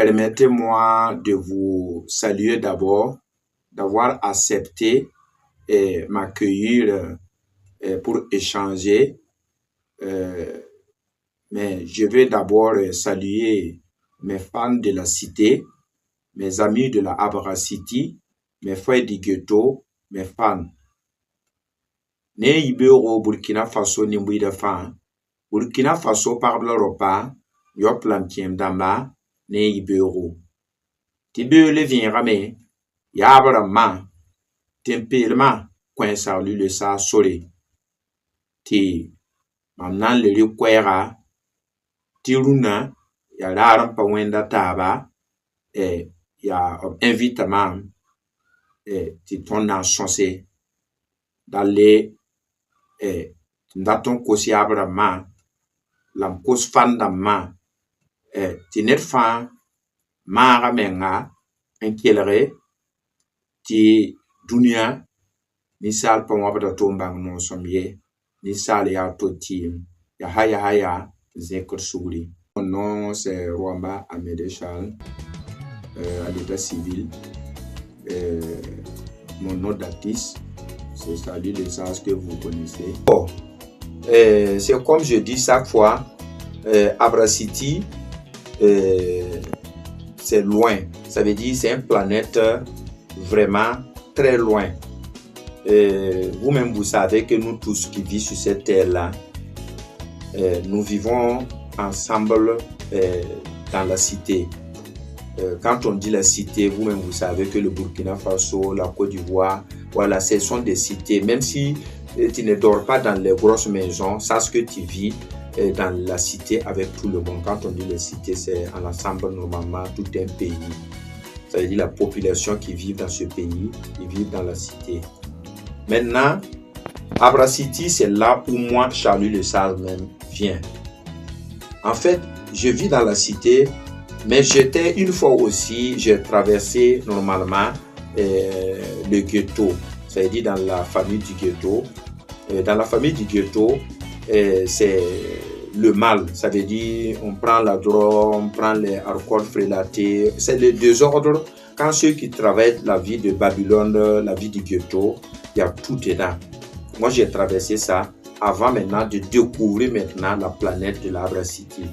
permettez-moi de vous saluer d'abord, d'avoir accepté m'accueillir pour échanger. Mais je vais d'abord saluer mes fans de la cité, mes amis de la Abra City, mes frères du ghetto, mes fans. Ne Ibero Burkina Faso ni mbouida fan. Burkina Faso parle ropa, yoplam damba, ne Ibero. Tibe le vien rame, yabra ma, tempelema, coin sa le sa sore. Ti, mamnan le kwera, ti runa, ya laram pa wenda taba, ya invitement, ti ton na sonse, d'aller, ndaton kosi abra ma, lam kos fanda ma, ti net fan, mara menga, enkelere, ti dunia, ni sal pa wabda tombang non somye, ni sal ya totim, ya haya, zekr souli. Mon nom c'est Rwamba Amédée Charles, à l'état civil. Mon nom d'artiste, c'est Salut les Anges que vous connaissez. Bon, c'est comme je dis chaque fois, Abra City, c'est loin. Ça veut dire c'est une planète vraiment très loin. Vous-même, vous savez que nous tous qui vivons sur cette terre-là, nous vivons ensemble dans la cité. Quand on dit la cité, vous-même, vous savez que le Burkina Faso, la Côte d'Ivoire, voilà, ce sont des cités. Même si tu ne dors pas dans les grosses maisons, sache que tu vis dans la cité avec tout le monde. Quand on dit la cité, c'est en ensemble normalement tout un pays. Ça veut dire la population qui vit dans ce pays, qui vit dans la cité. Maintenant, Abra City, c'est là où moi, Charlie Le Sage même, vient. En fait, je vis dans la cité, mais j'étais une fois aussi, j'ai traversé normalement le ghetto, ça veut dire dans la famille du ghetto. Dans la famille du ghetto, c'est le mal, ça veut dire on prend la drogue, on prend les alcools frélatés, c'est le désordre. Quand ceux qui travaillent la vie de Babylone, la vie du ghetto, il y a tout dedans. Moi, j'ai traversé ça avant maintenant de découvrir maintenant la planète de l'Abra City.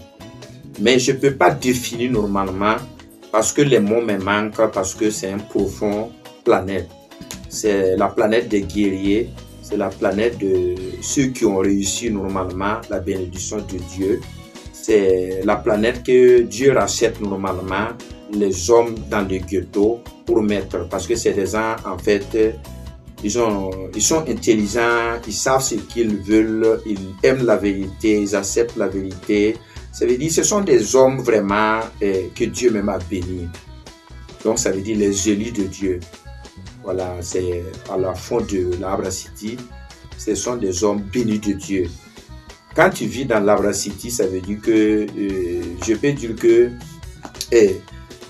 Mais je ne peux pas définir normalement parce que les mots me manquent, parce que c'est une profonde planète. C'est la planète des guerriers, c'est la planète de ceux qui ont réussi normalement la bénédiction de Dieu. C'est la planète que Dieu rachète normalement les hommes dans le ghetto pour mettre, parce que c'est des gens en fait, ils sont intelligents, ils savent ce qu'ils veulent, ils aiment la vérité, ils acceptent la vérité. Ça veut dire que ce sont des hommes vraiment que Dieu même a bénis. Donc ça veut dire les élus de Dieu. Voilà, c'est à la fond de l'Abra City. Ce sont des hommes bénis de Dieu. Quand tu vis dans l'Abra City, ça veut dire que je peux dire que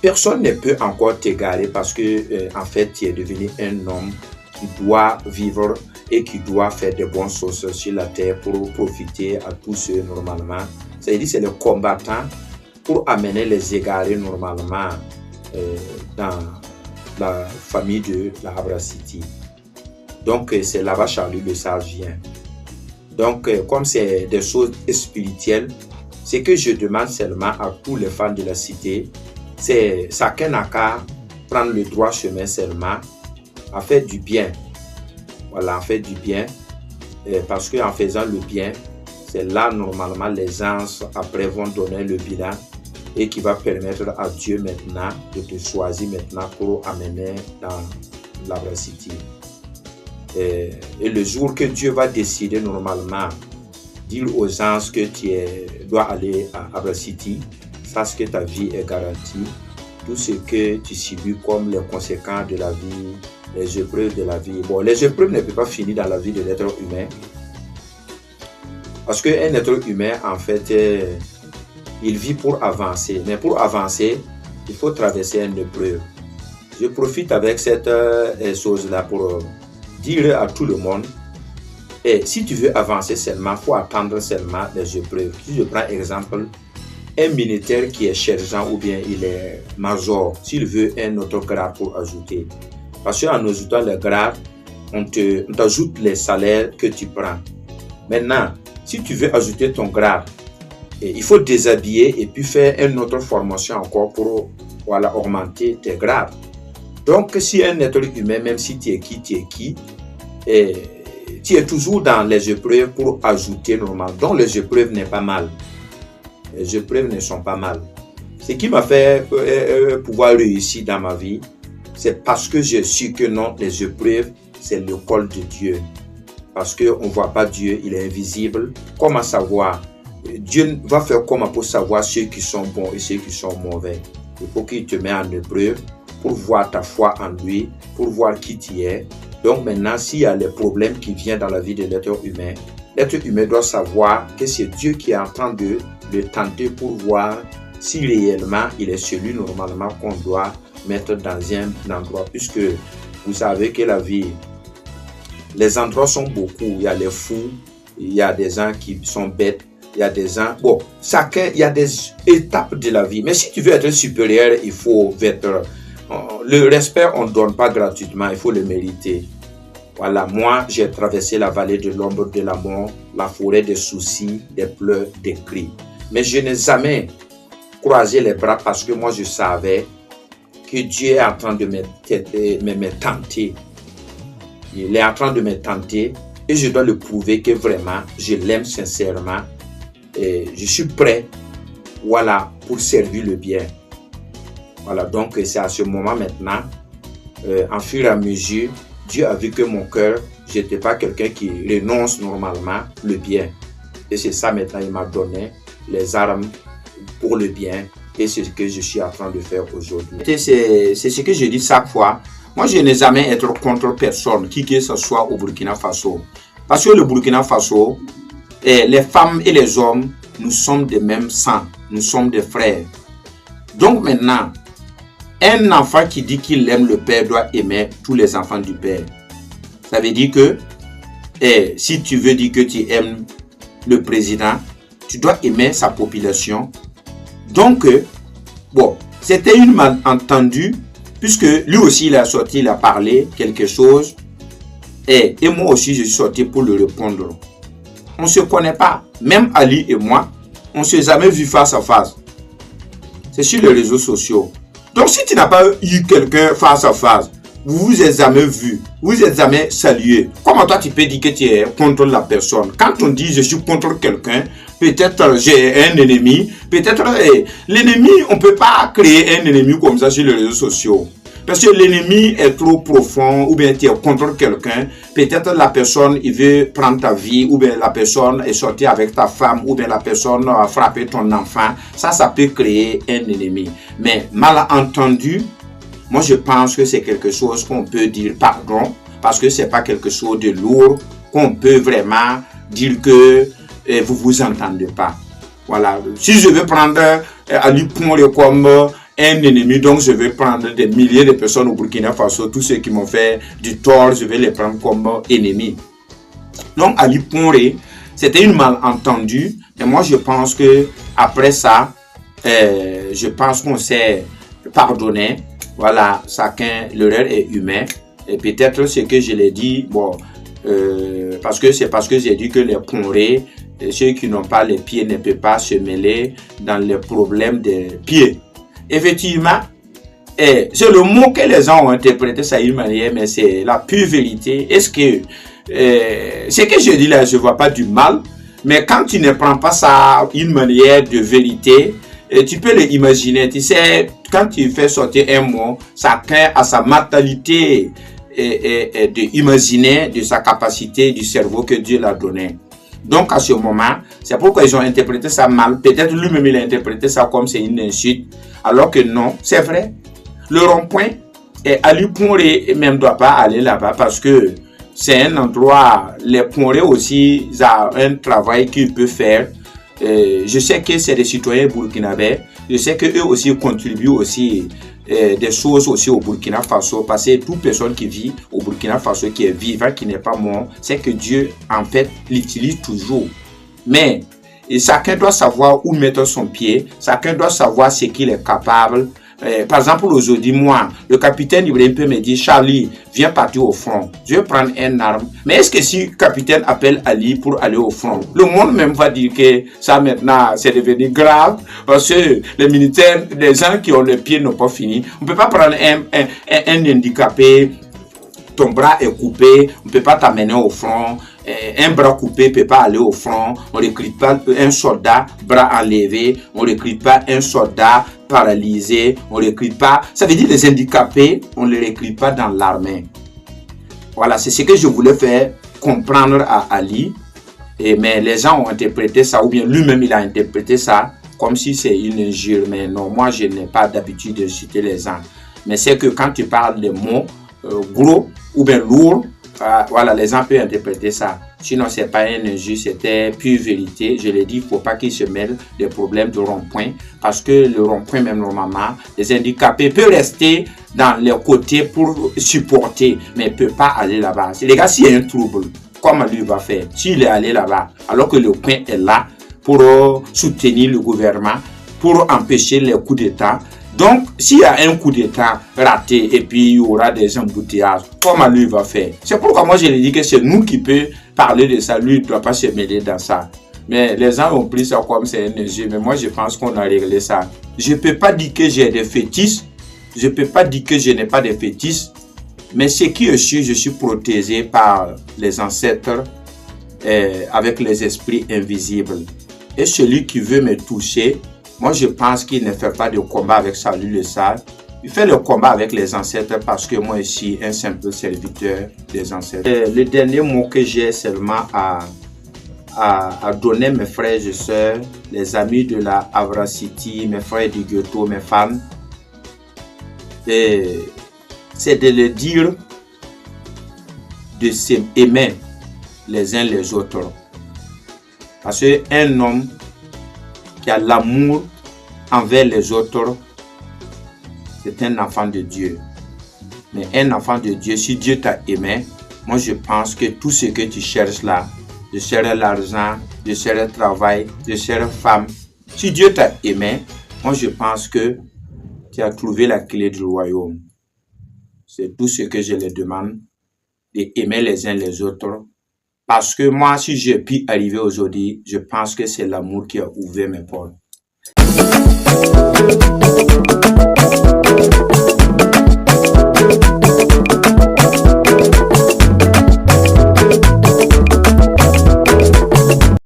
personne ne peut encore t'égarer parce que en fait tu es devenu un homme qui doit vivre et qui doit faire de bonnes choses sur la terre pour profiter à tous ceux normalement. Ça veut dire que c'est le combattant pour amener les égarés normalement dans la famille de la Abra City. Donc c'est là-bas Charlie Le Sage vient. Donc comme c'est des choses spirituelles, ce que je demande seulement à tous les fans de la cité, c'est chacun n'a qu'à prendre le droit chemin seulement, à faire du bien. Voilà, à faire du bien. Parce qu'en faisant le bien, c'est là normalement les gens après vont donner le bilan et qui va permettre à Dieu maintenant de te choisir maintenant pour amener dans l'Abra City. Et le jour que Dieu va décider normalement, dire aux gens que tu dois aller à Abra City, sache que ta vie est garantie. Tout ce que tu subis comme les conséquences de la vie, les épreuves de la vie. Bon, les épreuves ne peuvent pas finir dans la vie de l'être humain. Parce qu'un être humain, en fait, il vit pour avancer. Mais pour avancer, il faut traverser une épreuve. Je profite avec cette chose-là pour dire à tout le monde, et si tu veux avancer seulement, il faut attendre seulement les épreuves. Si je prends exemple, un militaire qui est sergent ou bien il est major, s'il veut un autre grade pour ajouter. Parce qu'en ajoutant le grade, on t'ajoute les salaires que tu prends. Maintenant, si tu veux ajouter ton grade, il faut déshabiller et puis faire une autre formation encore pour augmenter tes grades. Donc, si un être humain, même si tu es qui, tu es toujours dans les épreuves pour ajouter normalement. Donc, les épreuves n'est pas mal. Les épreuves ne sont pas mal. Ce qui m'a fait pouvoir réussir dans ma vie, c'est parce que j'ai su que non, les épreuves, c'est l'école de Dieu. Parce qu'on ne voit pas Dieu, il est invisible. Comment savoir? Dieu va faire comment pour savoir ceux qui sont bons et ceux qui sont mauvais. Il faut qu'il te mette en épreuve pour voir ta foi en lui, pour voir qui tu es. Donc maintenant, s'il y a les problèmes qui viennent dans la vie de l'être humain doit savoir que c'est Dieu qui est en train de le tenter pour voir si réellement il est celui normalement qu'on doit mettre dans un endroit. Puisque vous savez que la vie, les endroits sont beaucoup. Il y a les fous, il y a des gens qui sont bêtes, il y a des gens... Bon, chacun, il y a des étapes de la vie. Mais si tu veux être supérieur, il faut être... Le respect, on ne donne pas gratuitement, il faut le mériter. Voilà, moi, j'ai traversé la vallée de l'ombre de la mort, la forêt des soucis, des pleurs, des cris. Mais je n'ai jamais croisé les bras parce que moi, je savais que Dieu est en train de me tenter. Il est en train de me tenter et je dois le prouver que vraiment, je l'aime sincèrement. Et je suis prêt, voilà, pour servir le bien. Voilà, donc c'est à ce moment maintenant, en fur et à mesure, Dieu a vu que mon cœur, je n'étais pas quelqu'un qui renonce normalement le bien. Et c'est ça maintenant, il m'a donné les armes pour le bien. Et c'est ce que je suis en train de faire aujourd'hui. C'est ce que je dis chaque fois. Moi, je n'ai jamais été contre personne, qui que ce soit au Burkina Faso. Parce que le Burkina Faso, les femmes et les hommes, nous sommes des mêmes sangs. Nous sommes des frères. Donc maintenant, un enfant qui dit qu'il aime le père doit aimer tous les enfants du père. Ça veut dire que si tu veux dire que tu aimes le président, tu dois aimer sa population. Donc, bon, c'était une malentendu, puisque lui aussi il a sorti, il a parlé quelque chose. Et moi aussi je suis sorti pour le répondre. On ne se connaît pas, même Ali et moi, on ne s'est jamais vu face à face. C'est sur les réseaux sociaux. Donc, si tu n'as pas eu quelqu'un face à face, vous vous êtes jamais vu, vous vous êtes jamais salué. Comment toi tu peux dire que tu es contre la personne? Quand on dit je suis contre quelqu'un, peut-être j'ai un ennemi, peut-être l'ennemi, on ne peut pas créer un ennemi comme ça sur les réseaux sociaux. Parce que l'ennemi est trop profond, ou bien tu es contre quelqu'un, peut-être la personne il veut prendre ta vie, ou bien la personne est sortie avec ta femme, ou bien la personne a frappé ton enfant. Ça peut créer un ennemi. Mais malentendu, moi je pense que c'est quelque chose qu'on peut dire pardon, parce que c'est pas quelque chose de lourd, qu'on peut vraiment dire que vous vous entendez pas. Voilà. Si je veux prendre Ali Pounre comme un ennemi, donc je vais prendre des milliers de personnes au Burkina Faso, tous ceux qui m'ont fait du tort, je vais les prendre comme ennemis. Donc Ali Pounre, c'était une malentendu, et moi je pense que après ça, je pense qu'on s'est pardonné. Voilà, chacun, l'erreur est humain, et peut-être ce que je l'ai dit, bon, parce que j'ai dit que les Pounre, ceux qui n'ont pas les pieds ne peuvent pas se mêler dans les problèmes des pieds. Effectivement, c'est le mot que les gens ont interprété ça d'une manière, mais c'est la pure vérité. Est-ce que ce que je dis là, je ne vois pas du mal, mais quand tu ne prends pas ça d'une manière de vérité, tu peux l'imaginer. Tu sais, quand tu fais sortir un mot, chacun a sa mentalité d'imaginer de sa capacité du cerveau que Dieu l'a donné. Donc à ce moment, c'est pourquoi ils ont interprété ça mal. Peut-être lui-même il a interprété ça comme c'est une insulte, alors que non, c'est vrai. Le rond-point, Ali Pounre même ne doit pas aller là-bas parce que c'est un endroit, les Pounre aussi, ils ont un travail qu'ils peuvent faire. Je sais que c'est des citoyens burkinabés, je sais qu'eux aussi contribuent aussi des choses aussi au Burkina Faso, parce que toute personne qui vit au Burkina Faso, qui est vivant, qui n'est pas mort, c'est que Dieu en fait l'utilise toujours. Mais Et chacun doit savoir où mettre son pied. Chacun doit savoir ce qu'il est capable. Par exemple, aujourd'hui, moi, le capitaine Ibrahim peut me dire, Charlie, viens partir au front. Je vais prendre une arme. Mais est-ce que si le capitaine appelle Ali pour aller au front, le monde même va dire que ça maintenant, c'est devenu grave parce que les militaires, les gens qui ont les pieds n'ont pas fini. On ne peut pas prendre un handicapé, ton bras est coupé, on ne peut pas t'amener au front. Un bras coupé ne peut pas aller au front. On ne recrute pas un soldat, bras enlevé. On ne recrute pas un soldat paralysé. On ne recrute pas. Ça veut dire les handicapés, on ne les recrute pas dans l'armée. Voilà, c'est ce que je voulais faire comprendre à Ali. Mais les gens ont interprété ça, ou bien lui-même il a interprété ça comme si c'est une injure. Mais non, moi je n'ai pas d'habitude de citer les gens. Mais c'est que quand tu parles des mots gros ou bien lourds, voilà, les gens peuvent interpréter ça. Sinon, ce n'est pas une injure, c'était pure vérité. Je l'ai dit, il ne faut pas qu'ils se mêlent des problèmes de rond-point. Parce que le rond-point, même normalement, les handicapés peuvent rester dans les côtés pour supporter, mais ne peuvent pas aller là-bas. Les gars, s'il y a un trouble, comment lui va faire? S'il est allé là-bas, alors que le point est là pour soutenir le gouvernement, pour empêcher les coups d'État. Donc, s'il y a un coup d'État raté et puis il y aura des embouteillages, comment lui va faire? C'est pourquoi moi je lui dis que c'est nous qui peut parler de ça. Lui, il ne doit pas se mêler dans ça. Mais les gens ont pris ça comme c'est un jeu. Mais moi, je pense qu'on a réglé ça. Je ne peux pas dire que j'ai des fétiches. Je ne peux pas dire que je n'ai pas de fétiches. Mais ce qui est sûr, je suis protégé par les ancêtres avec les esprits invisibles. Et celui qui veut me toucher, moi, je pense qu'il ne fait pas de combat avec Salut le Sage. Il fait le combat avec les ancêtres parce que moi, je suis un simple serviteur des ancêtres. Le dernier mot que j'ai seulement à donner mes frères et sœurs, les amis de la Avra City, mes frères du ghetto, mes femmes, c'est de leur dire de s'aimer les uns les autres. Parce qu'un homme qui a l'amour envers les autres, c'est un enfant de Dieu. Mais un enfant de Dieu, si Dieu t'a aimé, moi je pense que tout ce que tu cherches là, de chercher l'argent, de chercher le travail, de chercher femme, si Dieu t'a aimé, moi je pense que tu as trouvé la clé du royaume. C'est tout ce que je leur demande, d'aimer les uns les autres. Parce que moi, si j'ai pu arriver aujourd'hui, je pense que c'est l'amour qui a ouvert mes portes.